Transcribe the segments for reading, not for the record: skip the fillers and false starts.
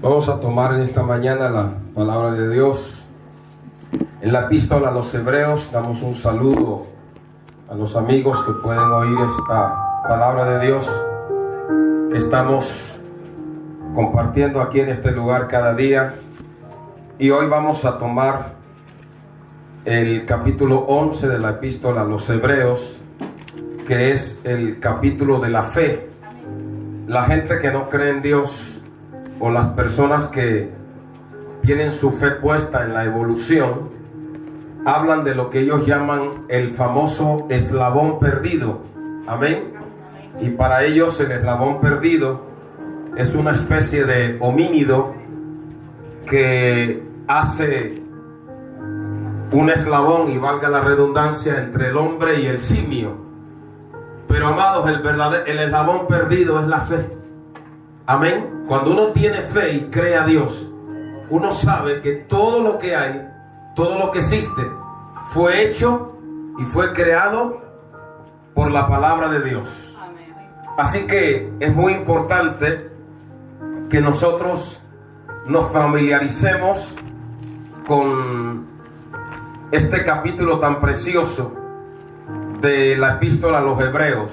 Vamos a tomar en esta mañana la palabra de Dios. En la epístola a los Hebreos damos un saludo a los amigos que pueden oír esta palabra de Dios que estamos compartiendo aquí en este lugar cada día. Y hoy vamos a tomar el capítulo 11 de la epístola a los Hebreos, que es el capítulo de la fe. La gente que no cree en Dios, o las personas que tienen su fe puesta en la evolución, hablan de lo que ellos llaman el famoso eslabón perdido. Amén. Y para ellos el eslabón perdido es una especie de homínido que hace un eslabón, y valga la redundancia, entre el hombre y el simio. Pero amados, el eslabón perdido es la fe. Amén. Cuando uno tiene fe y cree a Dios, uno sabe que todo lo que hay, todo lo que existe, fue hecho y fue creado por la palabra de Dios. Así que es muy importante que nosotros nos familiaricemos con este capítulo tan precioso de la epístola a los Hebreos.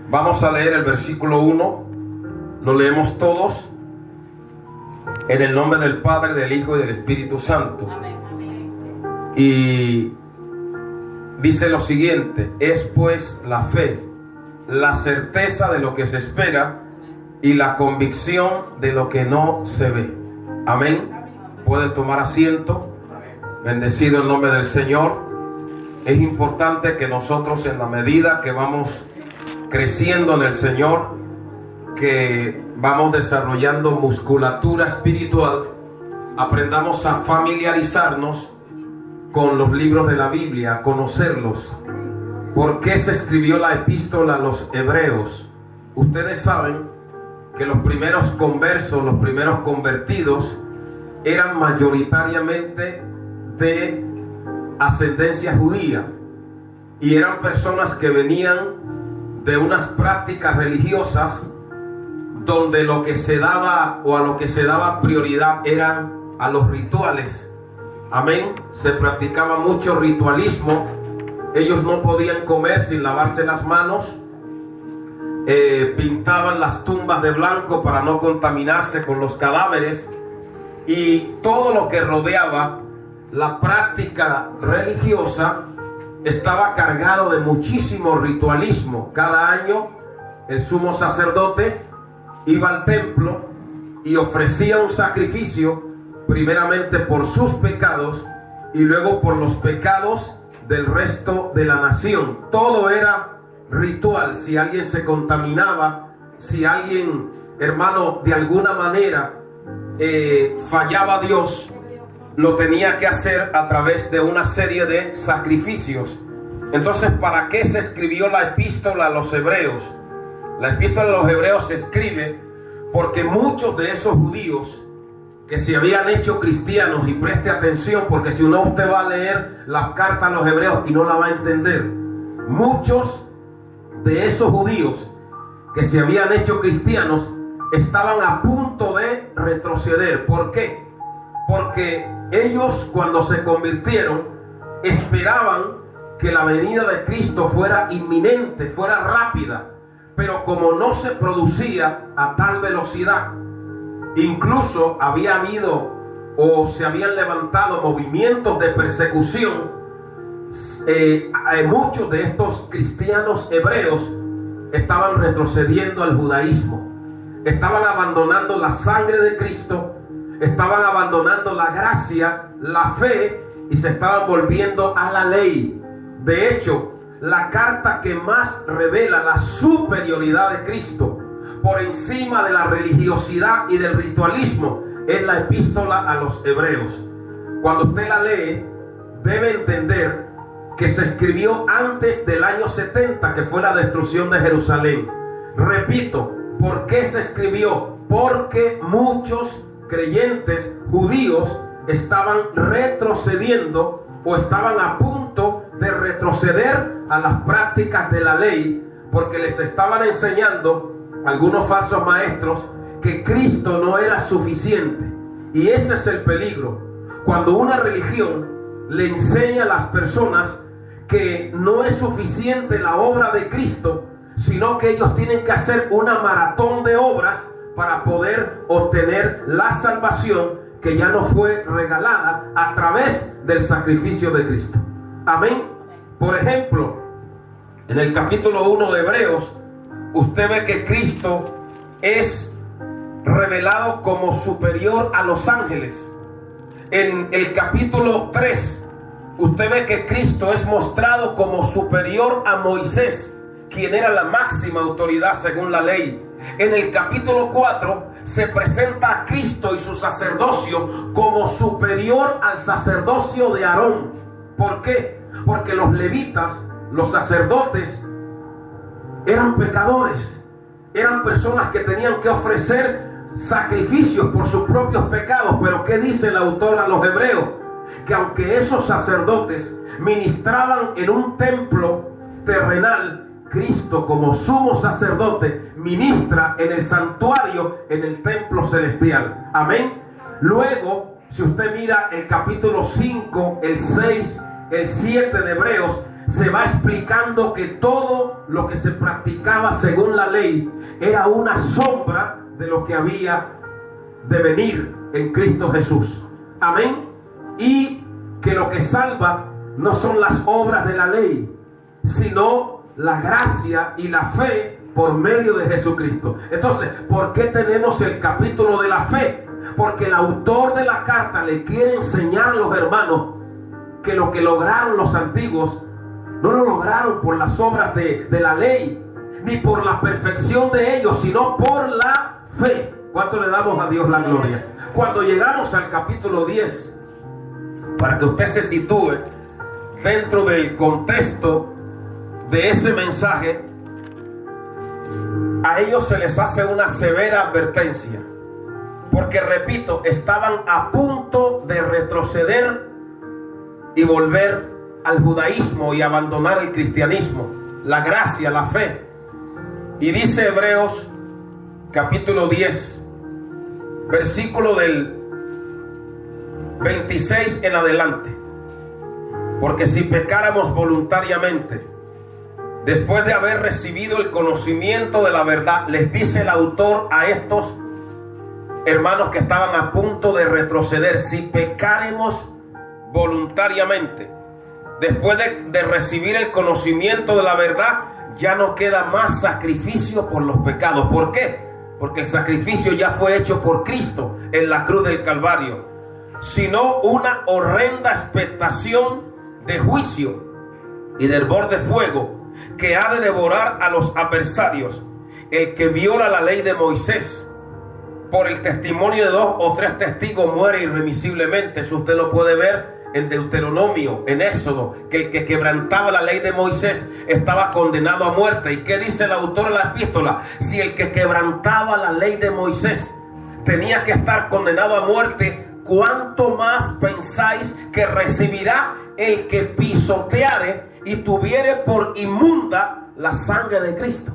Vamos a leer el versículo 1. Lo leemos todos en el nombre del Padre, del Hijo y del Espíritu Santo. Amén. Y dice lo siguiente: es pues la fe, la certeza de lo que se espera y la convicción de lo que no se ve. Amén. Pueden tomar asiento. Bendecido el nombre del Señor. Es importante que nosotros, en la medida que vamos creciendo en el Señor, que vamos desarrollando musculatura espiritual, aprendamos a familiarizarnos con los libros de la Biblia, a conocerlos. ¿Por qué se escribió la epístola a los Hebreos? Ustedes saben que los primeros conversos, los primeros convertidos, eran mayoritariamente de ascendencia judía, y eran personas que venían de unas prácticas religiosas donde lo que se daba, o a lo que se daba prioridad, eran a los rituales. Amén. Se practicaba mucho ritualismo. Ellos no podían comer sin lavarse las manos. Pintaban las tumbas de blanco para no contaminarse con los cadáveres, y todo lo que rodeaba la práctica religiosa estaba cargado de muchísimo ritualismo. Cada año el sumo sacerdote iba al templo y ofrecía un sacrificio, primeramente por sus pecados y luego por los pecados del resto de la nación. Todo era ritual. Si alguien se contaminaba, si alguien, hermano, de alguna manera fallaba a Dios, lo tenía que hacer a través de una serie de sacrificios. Entonces, ¿para qué se escribió la epístola a los Hebreos? La epístola a los Hebreos se escribe porque muchos de esos judíos que se habían hecho cristianos, y preste atención, porque si no, usted va a leer la carta a los Hebreos y no la va a entender. Muchos de esos judíos que se habían hecho cristianos estaban a punto de retroceder. ¿Por qué? Porque ellos, cuando se convirtieron, esperaban que la venida de Cristo fuera inminente, fuera rápida. Pero como no se producía a tal velocidad, incluso había habido o se habían levantado movimientos de persecución, muchos de estos cristianos hebreos estaban retrocediendo al judaísmo, estaban abandonando la sangre de Cristo, estaban abandonando la gracia, la fe, y se estaban volviendo a la ley. De hecho, la carta que más revela la superioridad de Cristo por encima de la religiosidad y del ritualismo es la epístola a los Hebreos. Cuando usted la lee, debe entender que se escribió antes del año 70, que fue la destrucción de Jerusalén. Repito, ¿por qué se escribió? Porque muchos creyentes judíos estaban retrocediendo, o estaban a punto de retroceder a las prácticas de la ley, porque les estaban enseñando algunos falsos maestros que Cristo no era suficiente. Y ese es el peligro. Cuando una religión le enseña a las personas que no es suficiente la obra de Cristo, sino que ellos tienen que hacer una maratón de obras para poder obtener la salvación que ya nos fue regalada a través del sacrificio de Cristo. Amén. Por ejemplo, en el capítulo 1 de Hebreos, usted ve que Cristo es revelado como superior a los ángeles. En el capítulo 3, usted ve que Cristo es mostrado como superior a Moisés, quien era la máxima autoridad según la ley. En el capítulo 4 se presenta a Cristo y su sacerdocio como superior al sacerdocio de Aarón. ¿Por qué? Porque los levitas, los sacerdotes, eran pecadores, eran personas que tenían que ofrecer sacrificios por sus propios pecados. Pero ¿qué dice el autor a los hebreos? Que aunque esos sacerdotes ministraban en un templo terrenal, Cristo como sumo sacerdote ministra en el santuario, en el templo celestial. Amén. Luego, si usted mira el capítulo 5, el 6, el 7 de Hebreos, se va explicando que todo lo que se practicaba según la ley era una sombra de lo que había de venir en Cristo Jesús. Amén. Y que lo que salva no son las obras de la ley, sino la gracia y la fe por medio de Jesucristo. Entonces, ¿por qué tenemos el capítulo de la fe? Porque el autor de la carta le quiere enseñar a los hermanos que lo que lograron los antiguos no lo lograron por las obras de la ley, ni por la perfección de ellos, sino por la fe. ¿Cuánto le damos a Dios la gloria? Cuando llegamos al capítulo 10, para que usted se sitúe dentro del contexto de ese mensaje, a ellos se les hace una severa advertencia, porque repito, estaban a punto de retroceder y volver al judaísmo y abandonar el cristianismo, la gracia, la fe. Y dice Hebreos capítulo 10, versículo del 26 en adelante: porque si pecáramos voluntariamente, después de haber recibido el conocimiento de la verdad, les dice el autor a estos hermanos que estaban a punto de retroceder, si pecáremos voluntariamente, después de recibir el conocimiento de la verdad, ya no queda más sacrificio por los pecados. ¿Por qué? Porque el sacrificio ya fue hecho por Cristo en la cruz del Calvario, sino una horrenda expectación de juicio y de hervor de fuego que ha de devorar a los adversarios. El que viola la ley de Moisés por el testimonio de 2 o 3 testigos muere irremisiblemente. Eso usted lo puede ver en Deuteronomio, en Éxodo, que el que quebrantaba la ley de Moisés estaba condenado a muerte. ¿Y qué dice el autor de la epístola? Si el que quebrantaba la ley de Moisés tenía que estar condenado a muerte, ¿cuánto más pensáis que recibirá el que pisoteare y tuviere por inmunda la sangre de Cristo?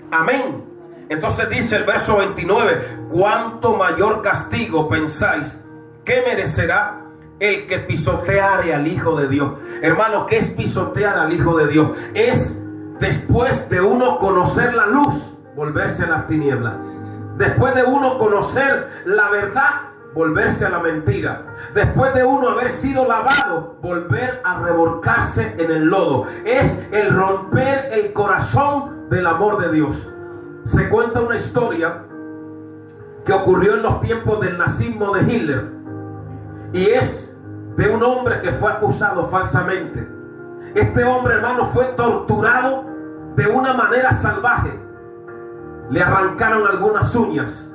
Amén. Entonces dice el verso 29: ¿cuánto mayor castigo pensáis que merecerá el que pisoteare al Hijo de Dios? Hermanos, ¿qué es pisotear al Hijo de Dios? Es, después de uno conocer la luz, volverse a las tinieblas. Después de uno conocer la verdad, volverse a la mentira. Después de uno haber sido lavado, volver a revolcarse en el lodo. Es el romper el corazón del amor de Dios. Se cuenta una historia que ocurrió en los tiempos del nazismo de Hitler, y es de un hombre que fue acusado falsamente. Este hombre, hermano, fue torturado de una manera salvaje. Le arrancaron algunas uñas,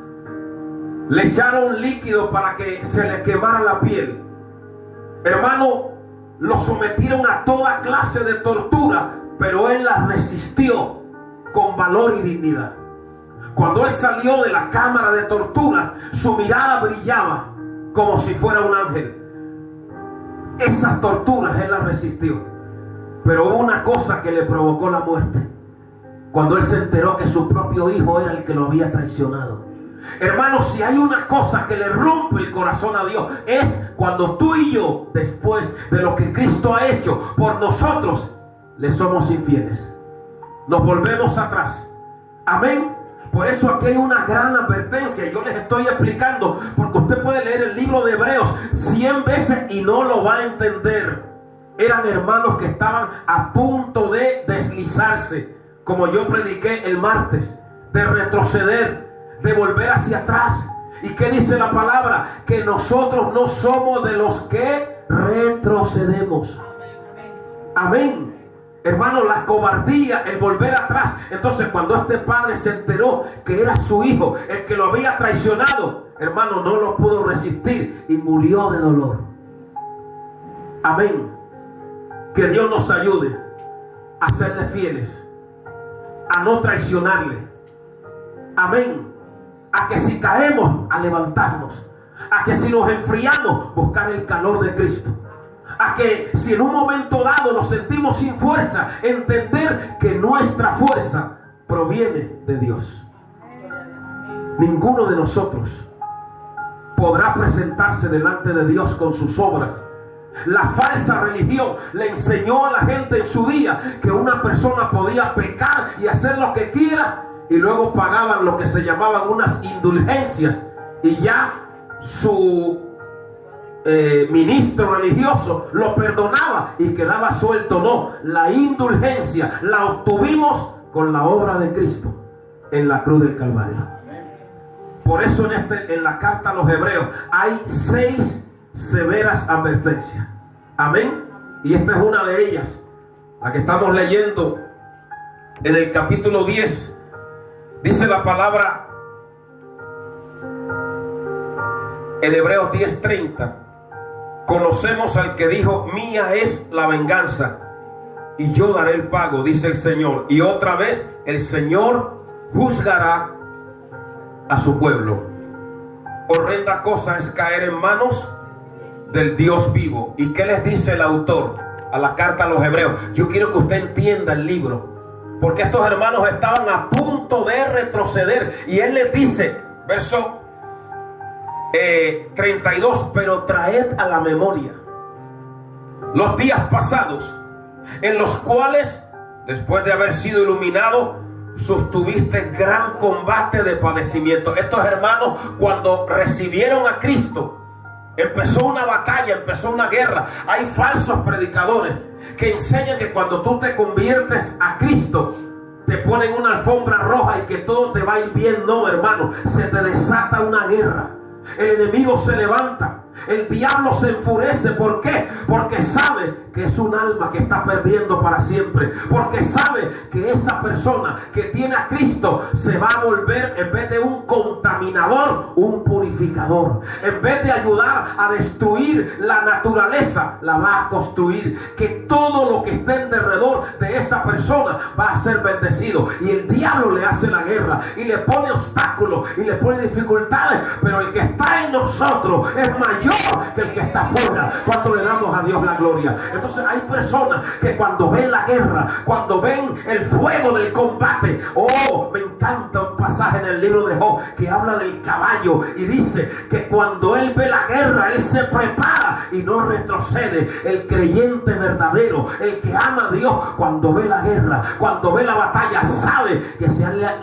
le echaron líquido para que se le quemara la piel. Hermano, lo sometieron a toda clase de tortura, pero él la resistió con valor y dignidad. Cuando él salió de la cámara de tortura, su mirada brillaba como si fuera un ángel. Esas torturas él las resistió, pero hubo una cosa que le provocó la muerte. Cuando él se enteró que su propio hijo era el que lo había traicionado. Hermanos, si hay una cosa que le rompe el corazón a Dios, es cuando tú y yo, después de lo que Cristo ha hecho por nosotros, le somos infieles. Nos volvemos atrás. Amén. Por eso aquí hay una gran advertencia. Yo les estoy explicando, porque usted puede leer el libro de Hebreos 100 veces y no lo va a entender. Eran hermanos que estaban a punto de deslizarse, como yo prediqué el martes, de retroceder, de volver hacia atrás. ¿Y qué dice la palabra? Que nosotros no somos de los que retrocedemos. Amén. Hermano, la cobardía, el volver atrás. Entonces, cuando este padre se enteró que era su hijo el que lo había traicionado, hermano, no lo pudo resistir y murió de dolor. Amén. Que Dios nos ayude a serle fieles, a no traicionarle. Amén. A que si caemos, a levantarnos. A que si nos enfriamos, buscar el calor de Cristo. A que si en un momento dado nos sentimos sin fuerza, entender que nuestra fuerza proviene de Dios. Ninguno de nosotros podrá presentarse delante de Dios con sus obras. La falsa religión le enseñó a la gente en su día que una persona podía pecar y hacer lo que quiera, y luego pagaban lo que se llamaban unas indulgencias, y ya su ministro religioso lo perdonaba y quedaba suelto. No, la indulgencia la obtuvimos con la obra de Cristo en la cruz del Calvario. Por eso en la carta a los Hebreos hay 6 severas advertencias. Amén. Y esta es una de ellas, la que estamos leyendo en el capítulo 10. Dice la palabra en Hebreos 10:30: conocemos al que dijo: mía es la venganza y yo daré el pago, dice el Señor. Y otra vez el Señor juzgará a su pueblo. Horrenda cosa es caer en manos del Dios vivo. ¿Y qué les dice el autor a la carta a los Hebreos? Yo quiero que usted entienda el libro, porque estos hermanos estaban a punto de retroceder, y él les dice, verso 32: pero traed a la memoria los días pasados, en los cuales, después de haber sido iluminado, sostuviste gran combate de padecimiento. Estos hermanos, cuando recibieron a Cristo, empezó una batalla, empezó una guerra. Hay falsos predicadores que enseñan que cuando tú te conviertes a Cristo, te ponen una alfombra roja y que todo te va a ir bien. No, hermano, se te desata una guerra. El enemigo se levanta, el diablo se enfurece. ¿Por qué? Porque sabe que es un alma que está perdiendo para siempre. Porque sabe que esa persona que tiene a Cristo se va a volver, en vez de un contaminador, un purificador. En vez de ayudar a destruir la naturaleza, la va a construir. Que todo lo que esté en derredor de esa persona va a ser bendecido. Y el diablo le hace la guerra y le pone obstáculos y le pone dificultades, pero el que está en nosotros es mayor que el que está afuera cuando le damos a Dios la gloria. Entonces hay personas que cuando ven la guerra, cuando ven el fuego del combate, me encanta un pasaje en el libro de Job que habla del caballo y dice que cuando él ve la guerra, él se prepara y no retrocede. El creyente verdadero, el que ama a Dios, cuando ve la guerra, cuando ve la batalla, sabe que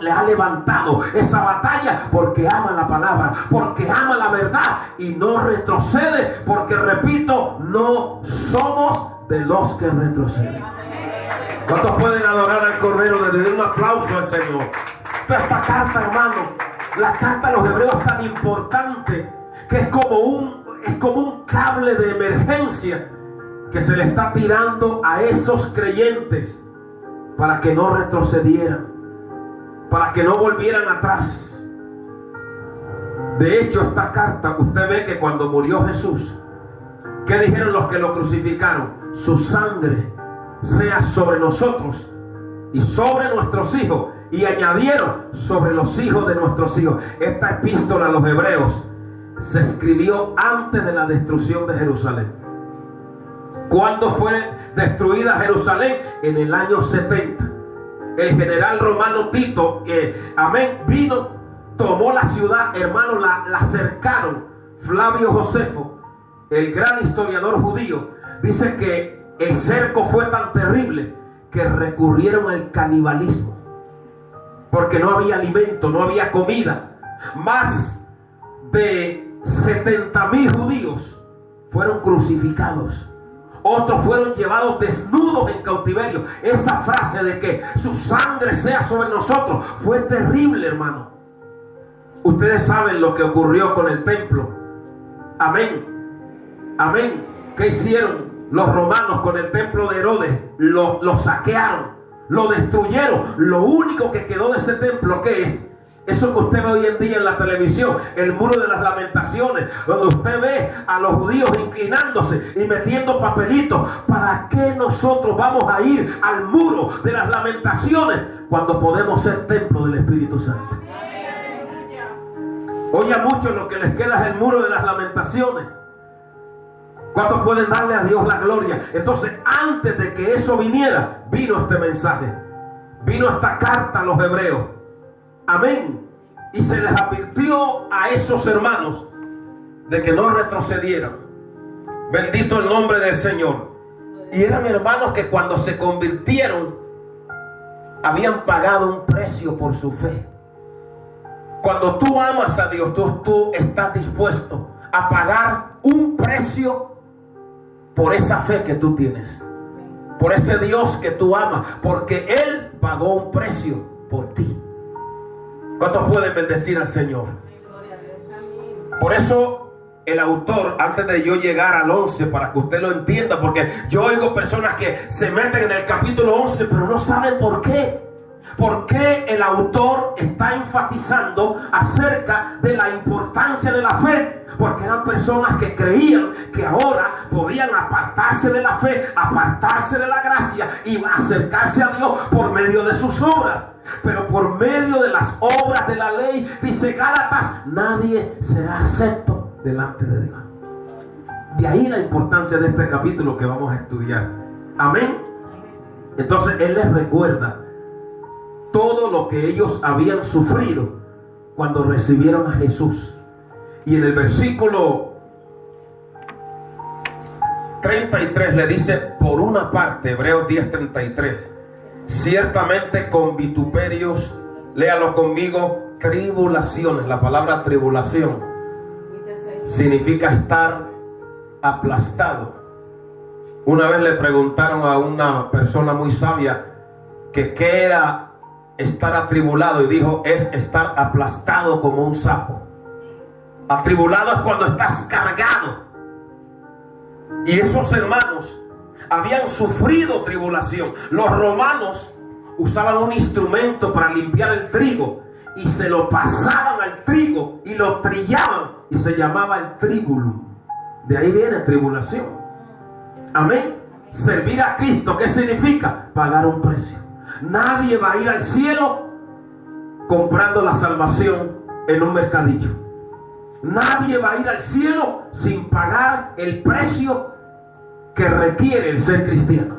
le ha levantado esa batalla porque ama la palabra, porque ama la verdad, y no retrocede, porque, repito, no somos de los que retroceden. ¿Cuántos pueden adorar al Cordero? Le den un aplauso al Señor. Esta carta, hermano, la carta a los Hebreos es tan importante que es como un cable de emergencia que se le está tirando a esos creyentes para que no retrocedieran, para que no volvieran atrás. De hecho, esta carta, usted ve que cuando murió Jesús, ¿qué dijeron los que lo crucificaron? Su sangre sea sobre nosotros y sobre nuestros hijos. Y añadieron, sobre los hijos de nuestros hijos. Esta epístola a los Hebreos se escribió antes de la destrucción de Jerusalén. ¿Cuándo fue destruida Jerusalén? En el año 70. El general romano Tito, vino tomó la ciudad, hermano, la cercaron. Flavio Josefo, el gran historiador judío, dice que el cerco fue tan terrible que recurrieron al canibalismo, porque no había alimento, no había comida. Más de 70,000 judíos fueron crucificados. Otros fueron llevados desnudos en cautiverio. Esa frase de que su sangre sea sobre nosotros fue terrible, hermano. Ustedes saben lo que ocurrió con el templo. Amén. Amén. ¿Qué hicieron los romanos con el templo de Herodes? Lo saquearon, lo destruyeron. Lo único que quedó de ese templo, ¿qué es? Eso que usted ve hoy en día en la televisión, el muro de las lamentaciones, donde usted ve a los judíos inclinándose y metiendo papelitos. ¿Para qué nosotros vamos a ir al muro de las lamentaciones cuando podemos ser templo del Espíritu Santo? Hoy a muchos lo que les queda es el muro de las lamentaciones. ¿Cuántos pueden darle a Dios la gloria? Entonces, antes de que eso viniera, vino este mensaje, vino esta carta a los hebreos. Amén. Y se les advirtió a esos hermanos de que no retrocedieran. Bendito el nombre del Señor. Y eran hermanos que cuando se convirtieron habían pagado un precio por su fe. Cuando tú amas a Dios, tú estás dispuesto a pagar un precio por esa fe que tú tienes, por ese Dios que tú amas, porque Él pagó un precio por ti. ¿Cuántos pueden bendecir al Señor? Por eso el autor, antes de yo llegar al 11, para que usted lo entienda, porque yo oigo personas que se meten en el capítulo 11, pero no saben por qué. ¿Por qué el autor está enfatizando acerca de la importancia de la fe? Porque eran personas que creían que ahora podían apartarse de la fe, apartarse de la gracia y acercarse a Dios por medio de sus obras. Pero por medio de las obras de la ley, dice Gálatas, nadie será acepto delante de Dios. De ahí la importancia de este capítulo que vamos a estudiar. Amén. Entonces Él les recuerda todo lo que ellos habían sufrido cuando recibieron a Jesús. Y en el versículo 33 le dice, por una parte, Hebreos 10:33, ciertamente con vituperios, léalo conmigo, tribulaciones. La palabra tribulación significa estar aplastado. Una vez le preguntaron a una persona muy sabia que qué era estar atribulado, y dijo, es estar aplastado como un sapo. Atribulado es cuando estás cargado. Y esos hermanos habían sufrido tribulación. Los romanos usaban un instrumento para limpiar el trigo y se lo pasaban al trigo y lo trillaban y se llamaba el tribulum. De ahí viene tribulación. Amén. Servir a Cristo, ¿qué significa? Pagar un precio. Nadie va a ir al cielo comprando la salvación en un mercadillo. Nadie va a ir al cielo sin pagar el precio que requiere el ser cristiano.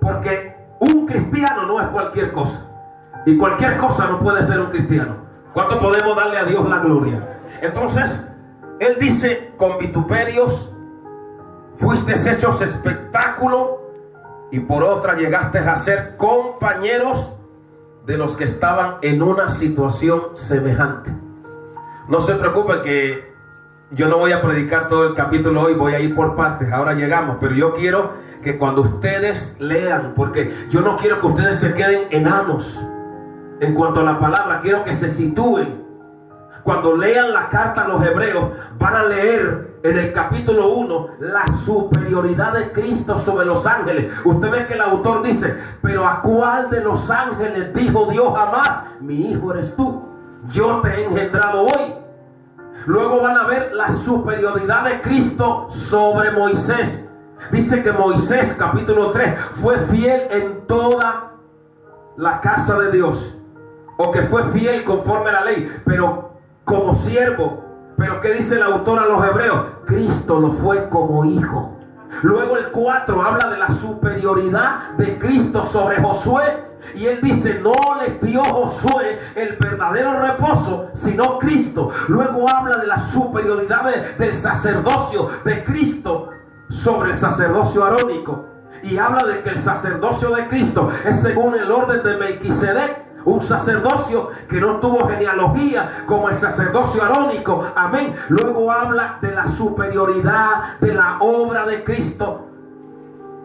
Porque un cristiano no es cualquier cosa. Y cualquier cosa no puede ser un cristiano. ¿Cuánto podemos darle a Dios la gloria? Entonces, Él dice, con vituperios fuisteis hechos espectáculo, y por otra llegaste a ser compañeros de los que estaban en una situación semejante. No se preocupen que yo no voy a predicar todo el capítulo hoy, voy a ir por partes, ahora llegamos, pero yo quiero que cuando ustedes lean, porque yo no quiero que ustedes se queden enanos en cuanto a la palabra, quiero que se sitúen. Cuando lean la carta a los hebreos, van a leer en el capítulo 1 la superioridad de Cristo sobre los ángeles. Usted ve que el autor dice, pero ¿a cuál de los ángeles dijo Dios jamás? Mi hijo eres tú, yo te he engendrado hoy. Luego van a ver la superioridad de Cristo sobre Moisés. Dice que Moisés, capítulo 3, fue fiel en toda la casa de Dios, o que fue fiel conforme a la ley, pero como siervo. Pero ¿qué dice el autor a los hebreos? Cristo lo fue como hijo. Luego el 4 habla de la superioridad de Cristo sobre Josué. Y él dice, no les dio Josué el verdadero reposo, sino Cristo. Luego habla de la superioridad del sacerdocio de Cristo sobre el sacerdocio arónico. Y habla de que el sacerdocio de Cristo es según el orden de Melquisedec. Un sacerdocio que no tuvo genealogía como el sacerdocio arónico. Amén. Luego habla de la superioridad de la obra de Cristo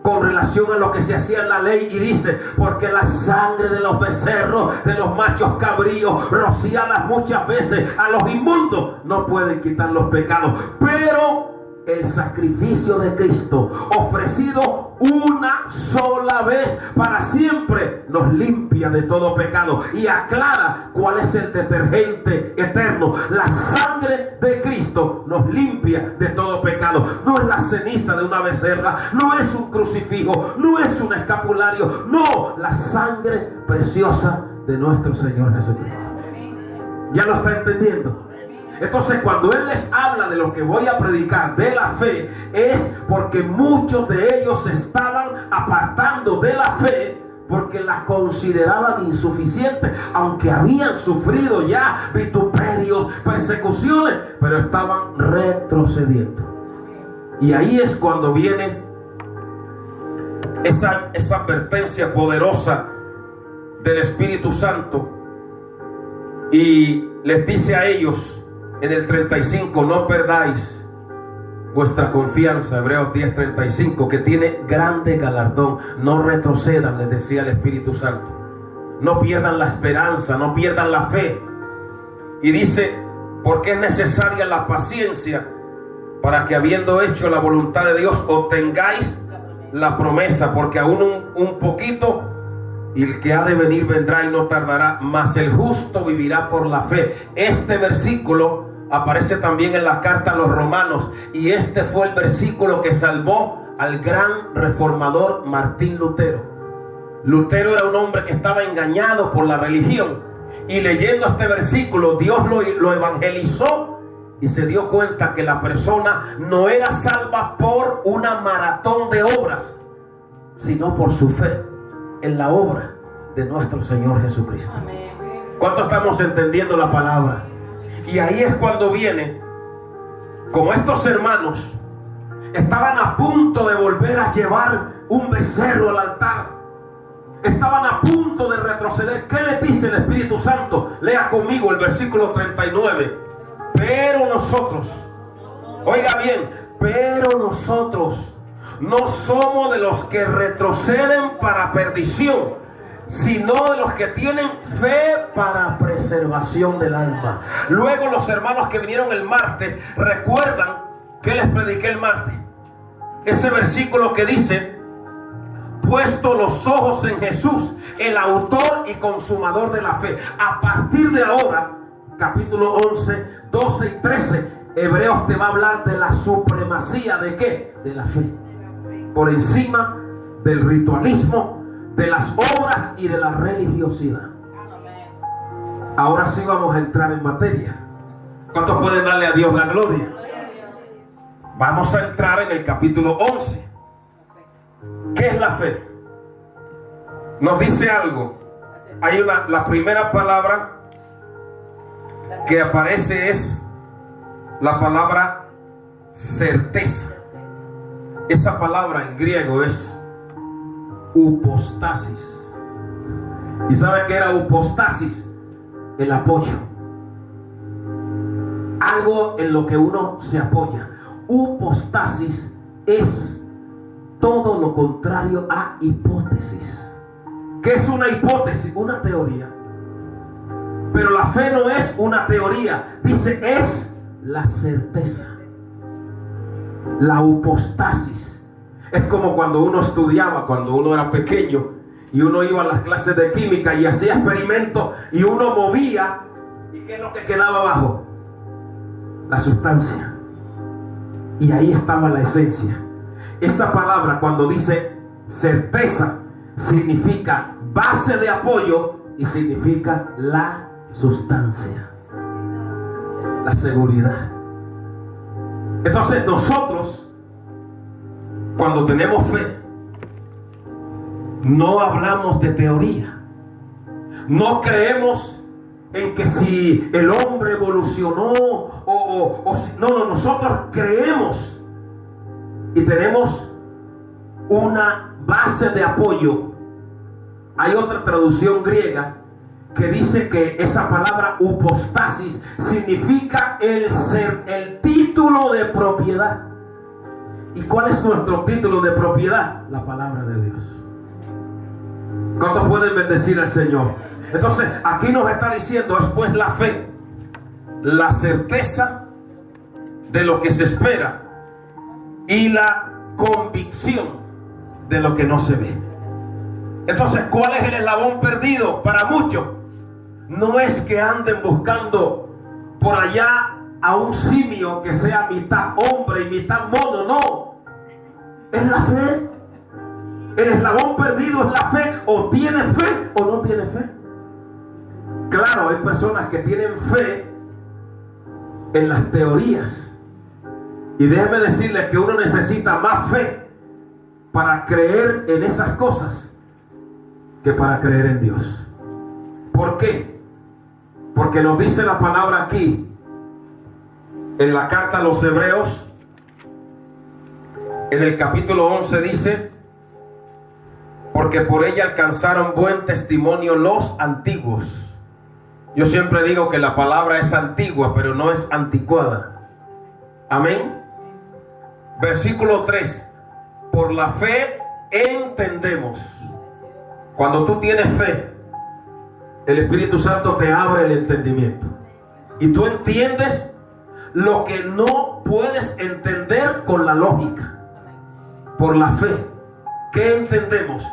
con relación a lo que se hacía en la ley, y dice, porque la sangre de los becerros, de los machos cabríos, rociadas muchas veces a los inmundos, no pueden quitar los pecados, pero el sacrificio de Cristo, ofrecido una sola vez para siempre, nos limpia de todo pecado y aclara cuál es el detergente eterno. La sangre de Cristo nos limpia de todo pecado. No es la ceniza de una becerra, no es un crucifijo, no es un escapulario, no, la sangre preciosa de nuestro Señor Jesucristo. ¿Ya lo está entendiendo? Entonces, cuando Él les habla de lo que voy a predicar, de la fe, es porque muchos de ellos se estaban apartando de la fe porque la consideraban insuficiente, aunque habían sufrido ya vituperios, persecuciones, pero estaban retrocediendo. Y ahí es cuando viene esa advertencia poderosa del Espíritu Santo, y les dice a ellos en el 35, no perdáis vuestra confianza, Hebreos 10:35, que tiene grande galardón. No retrocedan, les decía el Espíritu Santo. No pierdan la esperanza, no pierdan la fe. Y dice, porque es necesaria la paciencia para que, habiendo hecho la voluntad de Dios, obtengáis la promesa, porque aún un poquito, y el que ha de venir vendrá y no tardará, mas el justo vivirá por la fe. Este versículo aparece también en la carta a los Romanos, y este fue el versículo que salvó al gran reformador Martín Lutero. Lutero era un hombre que estaba engañado por la religión, y leyendo este versículo Dios lo evangelizó, y se dio cuenta que la persona no era salva por una maratón de obras, sino por su fe en la obra de nuestro Señor Jesucristo. ¿Cuánto estamos entendiendo la palabra? Y ahí es cuando viene, como estos hermanos estaban a punto de volver a llevar un becerro al altar, estaban a punto de retroceder. ¿Qué les dice el Espíritu Santo? Lea conmigo el versículo 39. Pero nosotros, oiga bien, pero nosotros no somos de los que retroceden para perdición, sino de los que tienen fe para preservación del alma. Luego los hermanos que vinieron el martes recuerdan que les prediqué el martes ese versículo que dice, puesto los ojos en Jesús, el autor y consumador de la fe. A partir de ahora, capítulo 11, 12 y 13, Hebreos te va a hablar de la supremacía de ¿qué? De la fe, por encima del ritualismo, de las obras y de la religiosidad. Ahora sí vamos a entrar en materia. ¿Cuántos pueden darle a Dios la gloria? Vamos a entrar en el capítulo 11. ¿Qué es la fe? Nos dice algo. Hay la primera palabra que aparece es la palabra certeza. Esa palabra en griego es upostasis. ¿Y sabe qué era upostasis? El apoyo. Algo en lo que uno se apoya. Upostasis es todo lo contrario a hipótesis. ¿Qué es una hipótesis? Una teoría. Pero la fe no es una teoría. Dice, es la certeza. La upostasis es como cuando uno estudiaba, cuando uno era pequeño, y uno iba a las clases de química y hacía experimentos, y uno movía, ¿y qué es lo que quedaba abajo? La sustancia. Y ahí estaba la esencia. Esa palabra, cuando dice certeza, significa base de apoyo y significa la sustancia, la seguridad. Entonces nosotros cuando tenemos fe, no hablamos de teoría. No creemos en que si el hombre evolucionó no, nosotros creemos y tenemos una base de apoyo. Hay otra traducción griega que dice que esa palabra hypostasis significa el título de propiedad. ¿Y cuál es nuestro título de propiedad? La palabra de Dios. ¿Cuántos pueden bendecir al Señor? Entonces aquí nos está diciendo, es pues la fe, la certeza de lo que se espera y la convicción de lo que no se ve. Entonces, ¿cuál es el eslabón perdido para muchos? No es que anden buscando por allá a un simio que sea mitad hombre y mitad mono, no. Es la fe. El eslabón perdido es la fe. O tiene fe o no tiene fe. Claro, hay personas que tienen fe en las teorías. Y déjenme decirles que uno necesita más fe para creer en esas cosas que para creer en Dios. ¿Por qué? Porque nos dice la palabra aquí, en la carta a los Hebreos, en el capítulo 11 dice: porque por ella alcanzaron buen testimonio los antiguos. Yo siempre digo que la palabra es antigua, pero no es anticuada. Amén. Versículo 3. Por la fe entendemos. Cuando tú tienes fe, el Espíritu Santo te abre el entendimiento. Y tú entiendes lo que no puedes entender con la lógica. Por la fe. ¿Qué entendemos?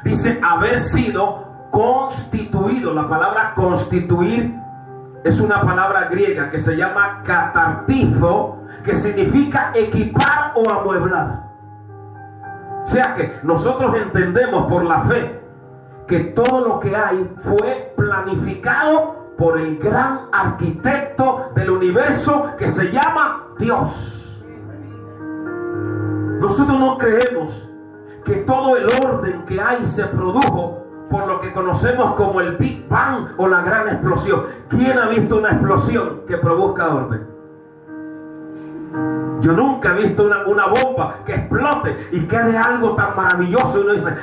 Dice haber sido constituido. La palabra constituir es una palabra griega que se llama katartizo, que significa equipar o amueblar. O sea que nosotros entendemos por la fe que todo lo que hay fue planificado por el gran arquitecto del universo que se llama Dios. Nosotros no creemos que todo el orden que hay se produjo por lo que conocemos como el Big Bang o la gran explosión. ¿Quién ha visto una explosión que produzca orden? Yo nunca he visto una bomba que explote y quede algo tan maravilloso y uno dice,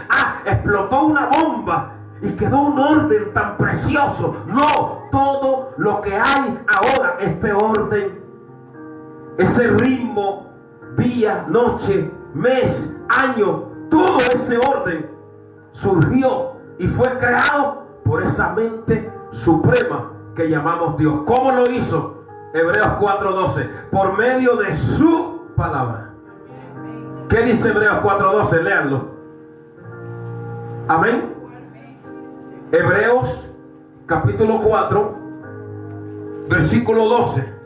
explotó una bomba y quedó un orden tan precioso. No, todo lo que hay ahora, este orden, ese ritmo, día, noche, mes, año, todo ese orden surgió y fue creado por esa mente suprema que llamamos Dios. ¿Cómo lo hizo? Hebreos 4:12, por medio de su palabra. ¿Qué dice Hebreos 4:12? Léanlo. Amén. Hebreos capítulo 4, versículo 12.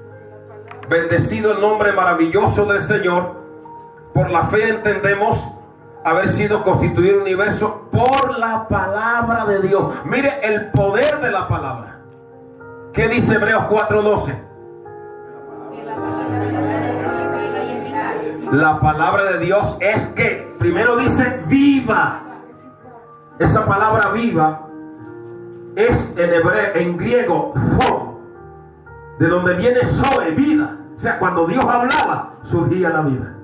Bendecido el nombre maravilloso del Señor. Por la fe entendemos haber sido constituido el universo por la palabra de Dios. Mire el poder de la palabra. ¿Qué dice Hebreos 4:12? La palabra de Dios es que, primero dice viva. Esa palabra viva es en griego zo, de donde viene zoe, vida. O sea, cuando Dios hablaba, surgía la vida.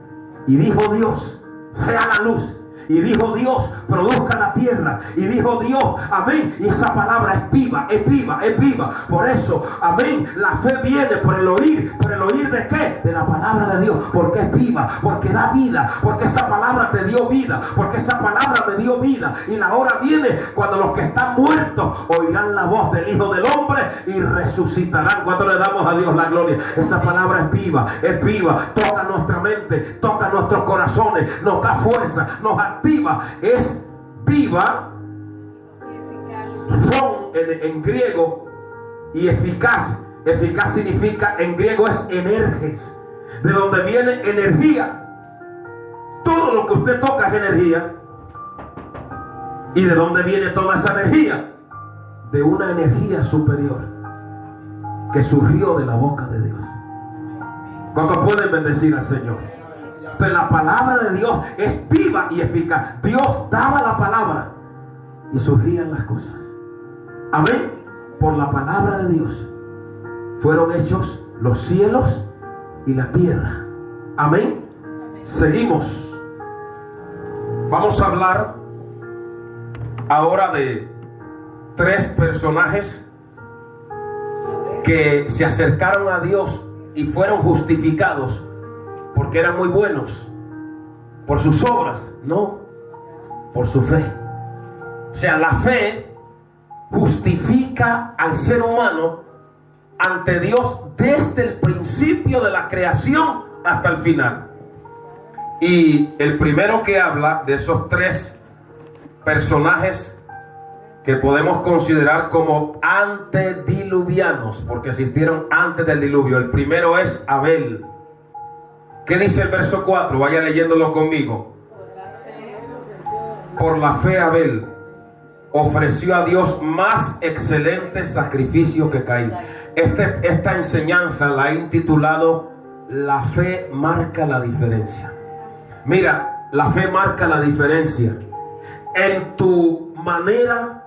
Y dijo Dios, sea la luz. Y dijo Dios, produzca la tierra. Y dijo Dios, amén. Y esa palabra es viva, es viva, es viva. Por eso, amén, la fe viene por el oír. ¿Por el oír de qué? De la palabra de Dios. Porque es viva, porque da vida. Porque esa palabra te dio vida. Porque esa palabra me dio vida. Y la hora viene cuando los que están muertos oirán la voz del Hijo del Hombre y resucitarán. ¿Cuánto le damos a Dios la gloria? Esa palabra es viva, es viva. Toca nuestra mente, toca nuestros corazones, nos da fuerza, nos activa, es viva, son en griego, y eficaz. Eficaz significa, en griego es energes, de donde viene energía. Todo lo que usted toca es energía. ¿Y de dónde viene toda esa energía? De una energía superior que surgió de la boca de Dios. ¿Cuántos pueden bendecir al Señor? Entonces la palabra de Dios es viva y eficaz. Dios daba la palabra y surgían las cosas. Amén. Por la palabra de Dios fueron hechos los cielos y la tierra. Amén. Seguimos. Vamos a hablar ahora de 3 personajes que se acercaron a Dios y fueron justificados porque eran muy buenos. Por sus obras, no, por su fe. O sea, la fe justifica al ser humano ante Dios desde el principio de la creación hasta el final. Y el primero que habla de esos 3 personajes que podemos considerar como antediluvianos, porque existieron antes del diluvio. El primero es Abel. ¿Qué dice el verso 4? Vaya leyéndolo conmigo. Por la fe Abel ofreció a Dios más excelente sacrificio que Caín. Esta enseñanza la he intitulado La fe marca la diferencia. Mira, la fe marca la diferencia en tu manera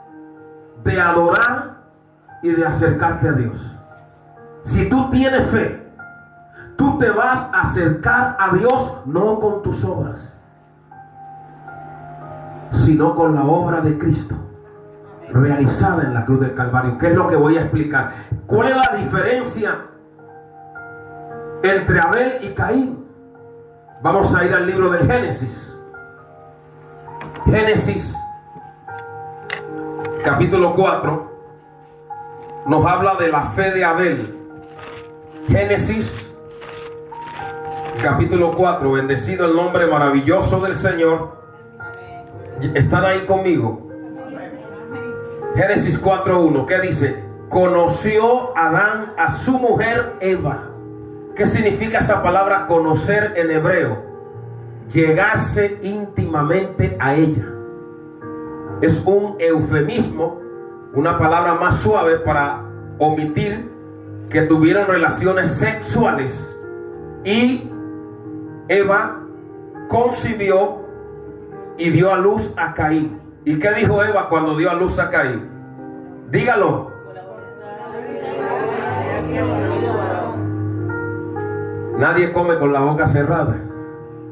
de adorar y de acercarte a Dios. Si tú tienes fe, tú te vas a acercar a Dios no con tus obras, sino con la obra de Cristo realizada en la cruz del Calvario. ¿Qué es lo que voy a explicar? ¿Cuál es la diferencia entre Abel y Caín? Vamos a ir al libro del Génesis. Génesis capítulo 4 nos habla de la fe de Abel. Génesis capítulo 4. Bendecido el nombre maravilloso del Señor. ¿Están ahí conmigo? Génesis 4:1. ¿Qué dice? Conoció Adán a su mujer Eva. ¿Qué significa esa palabra conocer en hebreo? Llegarse íntimamente a ella. Es un eufemismo, una palabra más suave para omitir que tuvieron relaciones sexuales. Y Eva concibió y dio a luz a Caín. ¿Y qué dijo Eva cuando dio a luz a Caín? Dígalo. Nadie come con la boca cerrada.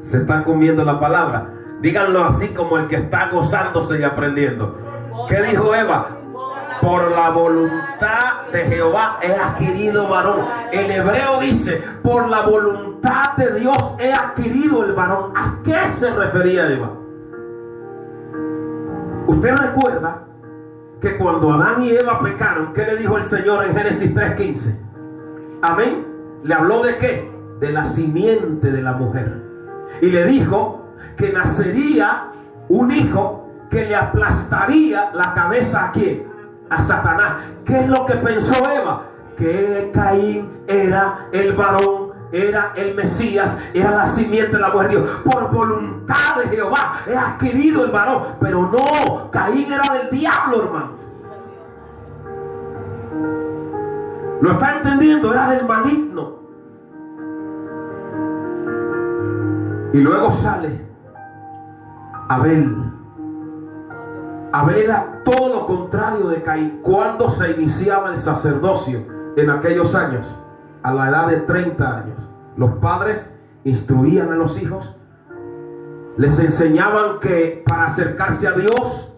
Se están comiendo la palabra. Díganlo así como el que está gozándose y aprendiendo. ¿Qué dijo Eva? Por la voluntad de Jehová he adquirido varón. El hebreo dice, por la voluntad de Dios he adquirido el varón. ¿A qué se refería Eva? Usted recuerda que cuando Adán y Eva pecaron, ¿qué le dijo el Señor en Génesis 3:15? Amén. ¿Le habló de qué? De la simiente de la mujer. Y le dijo que nacería un hijo que le aplastaría la cabeza ¿a quién? A Satanás. ¿Qué es lo que pensó Eva? Que Caín era el varón, era el Mesías, era la simiente de la mujer de Dios. Por voluntad de Jehová he adquirido el varón. Pero no, Caín era del diablo, hermano. ¿Lo está entendiendo? Era del maligno. Y luego sale Abel. Abel era todo lo contrario de Caín. ¿Cuándo se iniciaba el sacerdocio en aquellos años? A la edad de 30 años. Los padres instruían a los hijos, les enseñaban que para acercarse a Dios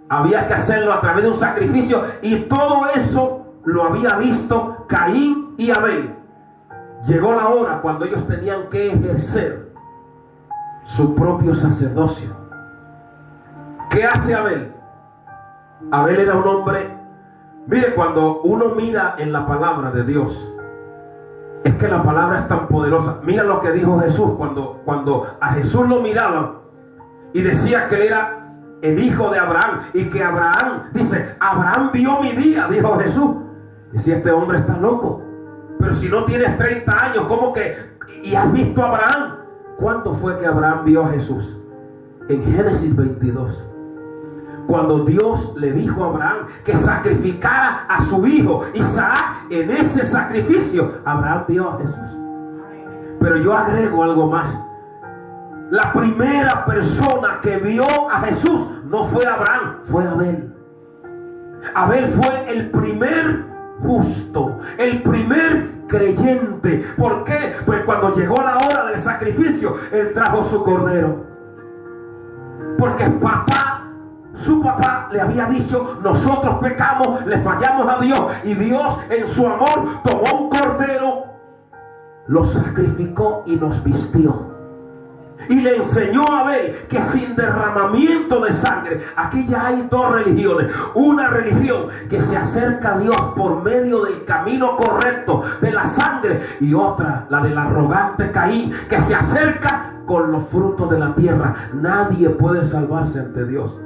había que hacerlo a través de un sacrificio, y todo eso lo había visto Caín y Abel. Llegó la hora cuando ellos tenían que ejercer su propio sacerdocio. ¿Qué hace Abel? Abel era un hombre, mire, cuando uno mira en la palabra de Dios, es que la palabra es tan poderosa. Mira lo que dijo Jesús cuando a Jesús lo miraban y decía que él era el hijo de Abraham, y que Abraham, dice, Abraham vio mi día, dijo Jesús. Decía, este hombre está loco. Pero si no tienes 30 años, ¿cómo que? ¿Y has visto a Abraham? ¿Cuándo fue que Abraham vio a Jesús? En Génesis 22. Cuando Dios le dijo a Abraham que sacrificara a su hijo Isaac, en ese sacrificio Abraham vio a Jesús. Pero yo agrego algo más. la primera persona que vio a Jesús no fue Abraham, fue Abel. Abel fue el primer justo, el primer creyente. ¿Por qué? Pues cuando llegó la hora del sacrificio, él trajo su cordero. Porque su papá le había dicho: nosotros pecamos, le fallamos a Dios, y Dios en su amor tomó un cordero, lo sacrificó y nos vistió. Y le enseñó a Abel que sin derramamiento de sangre, aquí ya hay dos religiones: una religión que se acerca a Dios por medio del camino correcto de la sangre, y otra, la del arrogante Caín, que se acerca con los frutos de la tierra. Nadie puede salvarse ante Dios